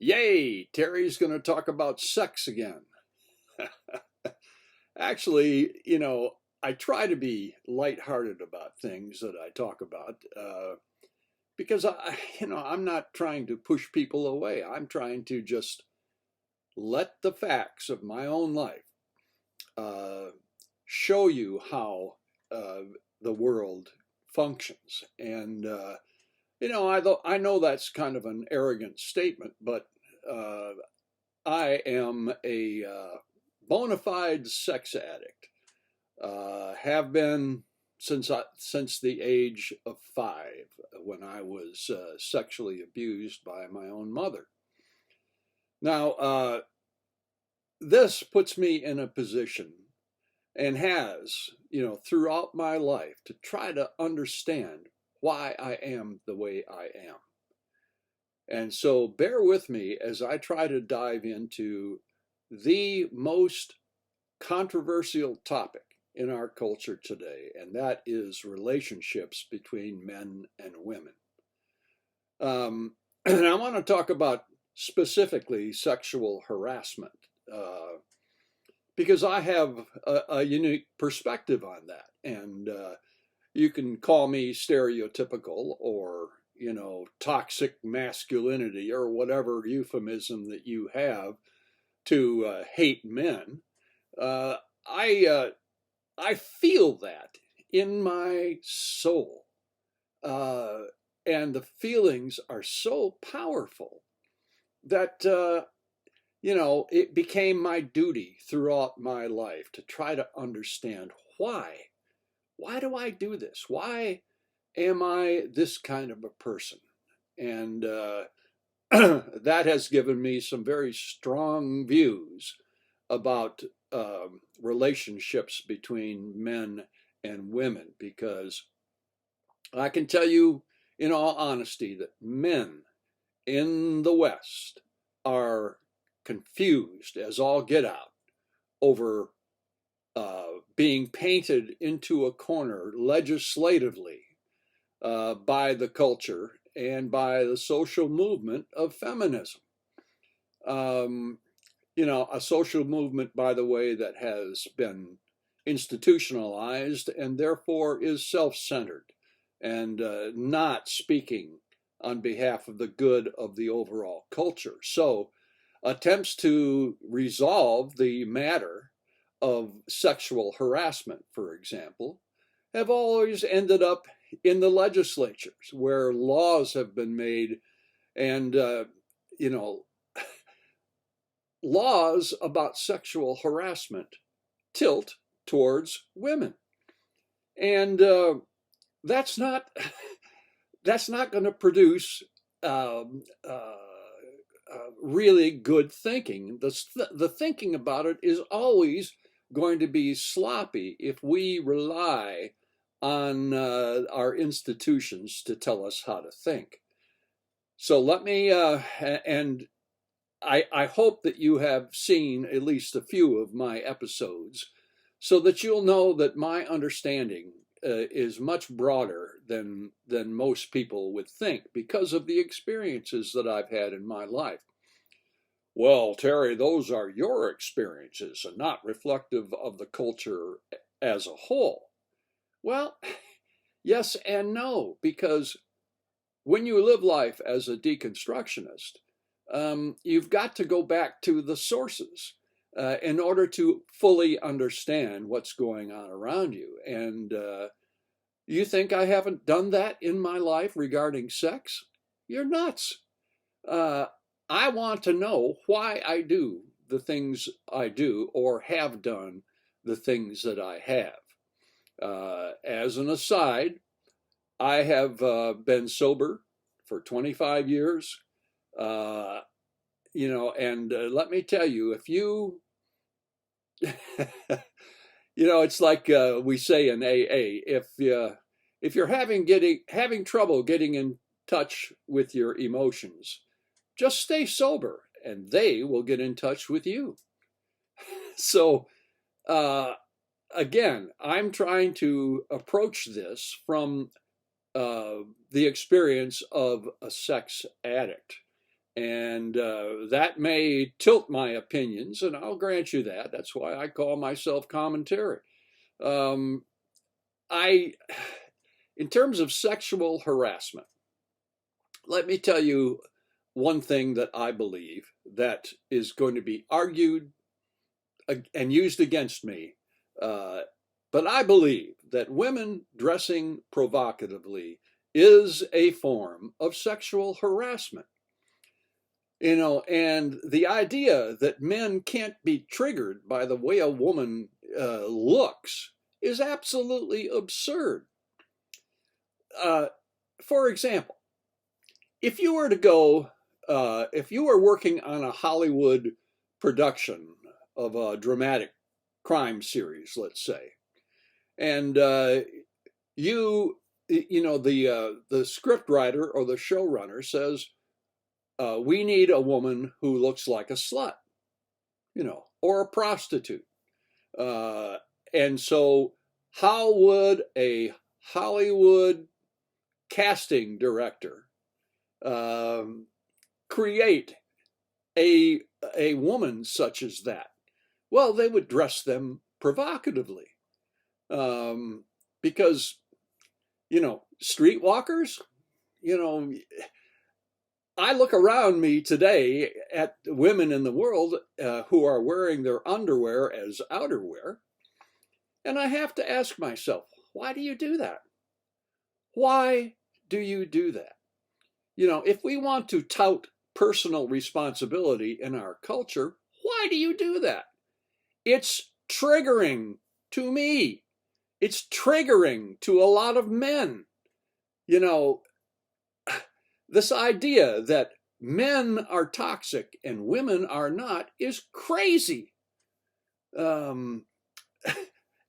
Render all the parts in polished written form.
Yay, Terry's going to talk about sex again. Actually, I try to be lighthearted about things that I talk about because I'm not trying to push people away. I'm trying to just let the facts of my own life uh, show you how uh, the world functions. And I know that's kind of an arrogant statement, but uh, I am a bona fide sex addict. Have been since the age of 5, when I was sexually abused by my own mother. Now, this puts me in a position, and has, throughout my life, to try to understand why I am the way I am. And so bear with me as I try to dive into the most controversial topic in our culture today, and that is relationships between men and women. And I want to talk about specifically sexual harassment, because I have a unique perspective on that. And you can call me stereotypical, or toxic masculinity, or whatever euphemism that you have to hate men. Uh, I I feel that in my soul, uh, and the feelings are so powerful that it became my duty throughout my life to try to understand why. Why do I do this? Why am I this kind of a person? And that has given me some very strong views about relationships between men and women, because I can tell you in all honesty that men in the West are confused as all get out over being painted into a corner legislatively by the culture and by the social movement of feminism. Um, a social movement, by the way, that has been institutionalized and therefore is self centered and not speaking on behalf of the good of the overall culture. So, attempts to resolve the matter of sexual harassment, for example, have always ended up in the legislatures, where laws have been made, and you know laws about sexual harassment tilt towards women. And that's not that's not going to produce um, really good thinking. The thinking about it is always going to be sloppy if we rely on our institutions to tell us how to think. So let me, and I hope that you have seen at least a few of my episodes, so that you'll know that my understanding is much broader than most people would think, because of the experiences that I've had in my life. Well, Terry, those are your experiences and not reflective of the culture as a whole. Well, yes and no, because when you live life as a deconstructionist, you've got to go back to the sources in order to fully understand what's going on around you. And you think I haven't done that in my life regarding sex? You're nuts. Uh, I want to know why I do the things I do, or have done the things that I have. As an aside, I have been sober for 25 years. Uh, and let me tell you, if you, it's like we say in AA, if you're having trouble getting in touch with your emotions, just stay sober, and they will get in touch with you. So, uh, again, I'm trying to approach this from the experience of a sex addict. And that may tilt my opinions, and I'll grant you that. That's why I call myself commentary. Um, in terms of sexual harassment, let me tell you one thing that I believe that is going to be argued and used against me. But I believe that women dressing provocatively is a form of sexual harassment. And the idea that men can't be triggered by the way a woman looks is absolutely absurd. For example, if you were to go, if you were working on a Hollywood production of a dramatic crime series, let's say, and the script writer or the showrunner says, we need a woman who looks like a slut, or a prostitute. And so how would a Hollywood casting director create a woman such as that? Well, they would dress them provocatively, because streetwalkers, I look around me today at women in the world who are wearing their underwear as outerwear, and I have to ask myself, why do you do that? Why do you do that? If we want to tout personal responsibility in our culture, why do you do that? It's triggering to me. It's triggering to a lot of men. This idea that men are toxic and women are not is crazy. And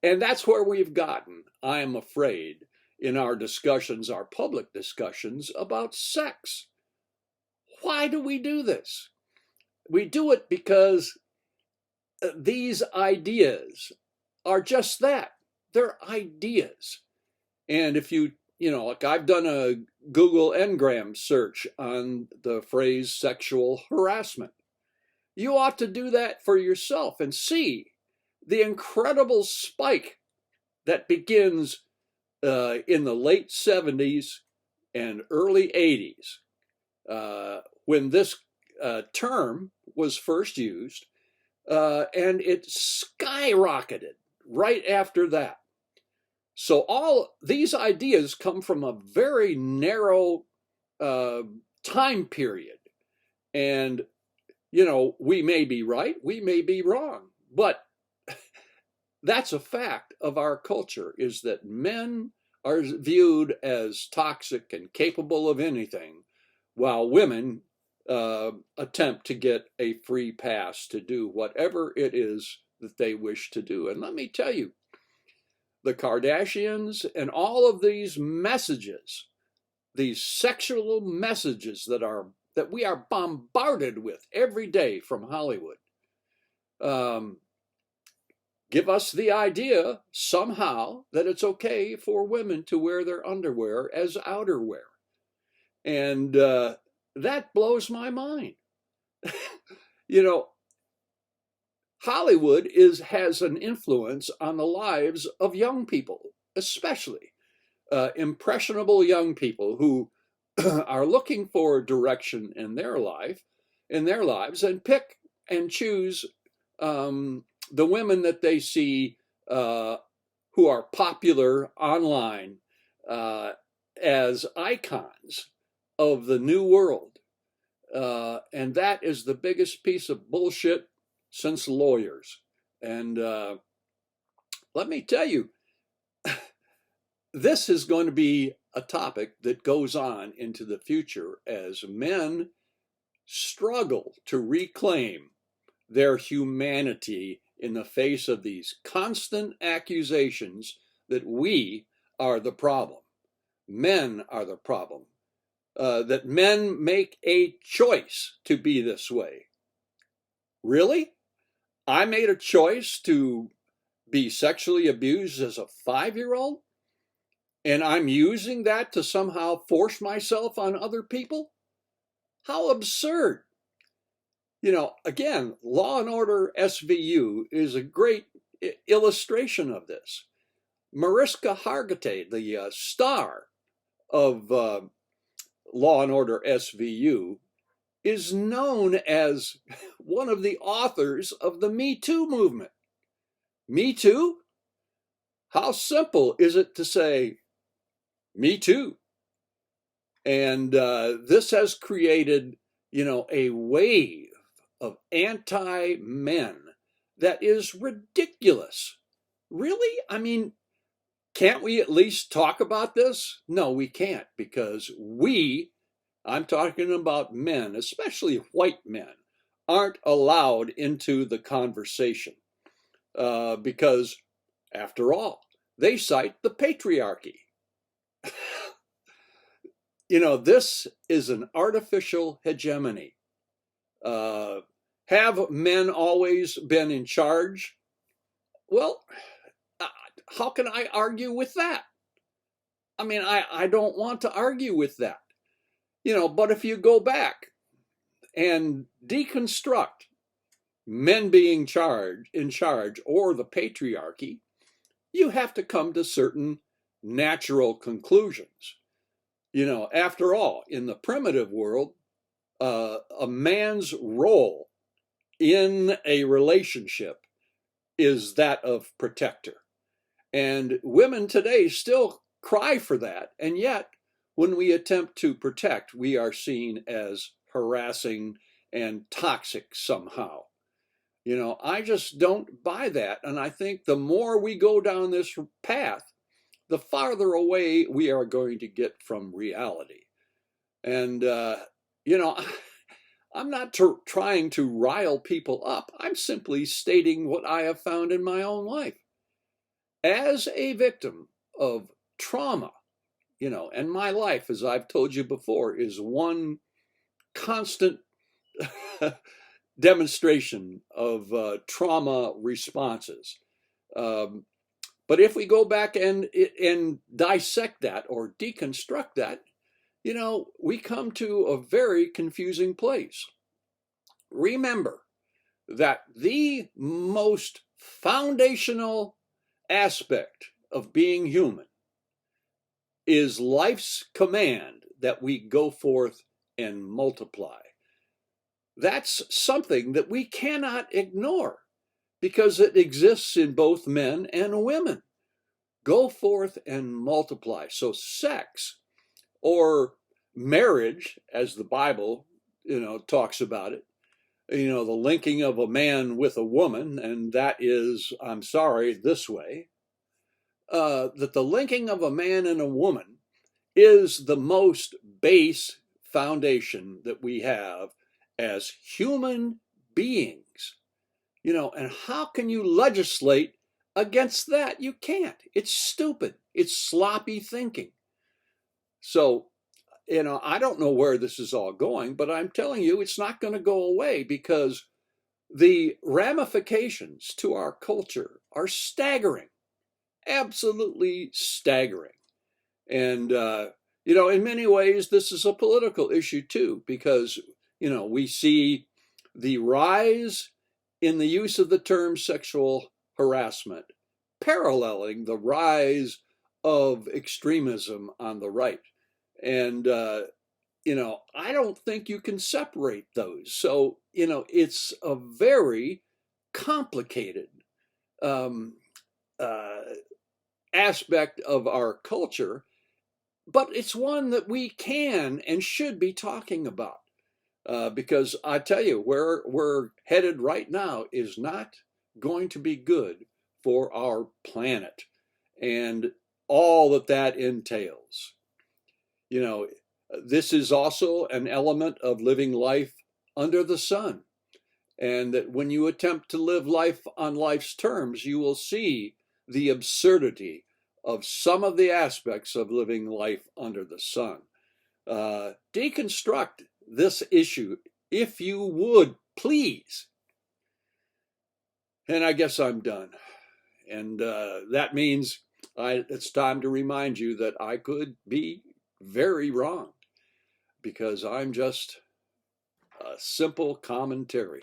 that's where we've gotten, I am afraid, in our discussions, our public discussions about sex. Why do we do this? We do it because these ideas are just that. They're ideas. And if like I've done a Google Ngram search on the phrase sexual harassment. You ought to do that for yourself and see the incredible spike that begins in the late 70s and early 80s, when this term was first used, and it skyrocketed right after that. So all these ideas come from a very narrow time period. And, we may be right, we may be wrong, but that's a fact of our culture, is that men are viewed as toxic and capable of anything, while women attempt to get a free pass to do whatever it is that they wish to do. And let me tell you, the Kardashians and all of these messages, these sexual messages that we are bombarded with every day from Hollywood, give us the idea somehow that it's okay for women to wear their underwear as outerwear. And that blows my mind. Hollywood has an influence on the lives of young people, especially impressionable young people who are looking for direction in their lives, and pick and choose the women that they see who are popular online as icons of the new world. And that is the biggest piece of bullshit since lawyers. And let me tell you, this is going to be a topic that goes on into the future as men struggle to reclaim their humanity in the face of these constant accusations that we are the problem. Men are the problem. That men make a choice to be this way. Really? I made a choice to be sexually abused as a 5-year-old, and I'm using that to somehow force myself on other people? How absurd. Again, Law and Order SVU is a great illustration of this. Mariska Hargitay, the star of Law and Order SVU, is known as one of the authors of the Me Too movement. Me Too? How simple is it to say, Me Too? And this has created, a wave of anti-men that is ridiculous. Really? I mean, can't we at least talk about this? No, we can't, because I'm talking about men, especially white men, aren't allowed into the conversation because, after all, they cite the patriarchy. This is an artificial hegemony. Have men always been in charge? Well, how can I argue with that? I mean, I don't want to argue with that. But if you go back and deconstruct men being in charge or the patriarchy, you have to come to certain natural conclusions. After all, in the primitive world, a man's role in a relationship is that of protector. And women today still cry for that. And yet, when we attempt to protect, we are seen as harassing and toxic somehow. I just don't buy that. And I think the more we go down this path, the farther away we are going to get from reality. And, I'm not trying to rile people up. I'm simply stating what I have found in my own life. As a victim of trauma, and my life, as I've told you before, is one constant demonstration of trauma responses. But if we go back and dissect that or deconstruct that, we come to a very confusing place. Remember that the most foundational aspect of being human is life's command that we go forth and multiply. That's something that we cannot ignore because it exists in both men and women. Go forth and multiply. So sex or marriage, as the Bible, talks about it, the linking of a man with a woman, and that is, I'm sorry, this way, that the linking of a man and a woman is the most base foundation that we have as human beings. And how can you legislate against that? You can't. It's stupid. It's sloppy thinking. So, I don't know where this is all going, but I'm telling you, it's not going to go away because the ramifications to our culture are staggering, absolutely staggering. And, in many ways, this is a political issue too, because, we see the rise in the use of the term sexual harassment paralleling the rise of extremism on the right. And, I don't think you can separate those. So, it's a very complicated aspect of our culture, but it's one that we can and should be talking about. Because I tell you, where we're headed right now is not going to be good for our planet and all that entails. This is also an element of living life under the sun. And that when you attempt to live life on life's terms, you will see the absurdity of some of the aspects of living life under the sun. Deconstruct this issue, if you would, please. And I guess I'm done. And that means it's time to remind you that I could be very wrong, because I'm just a simple commentary.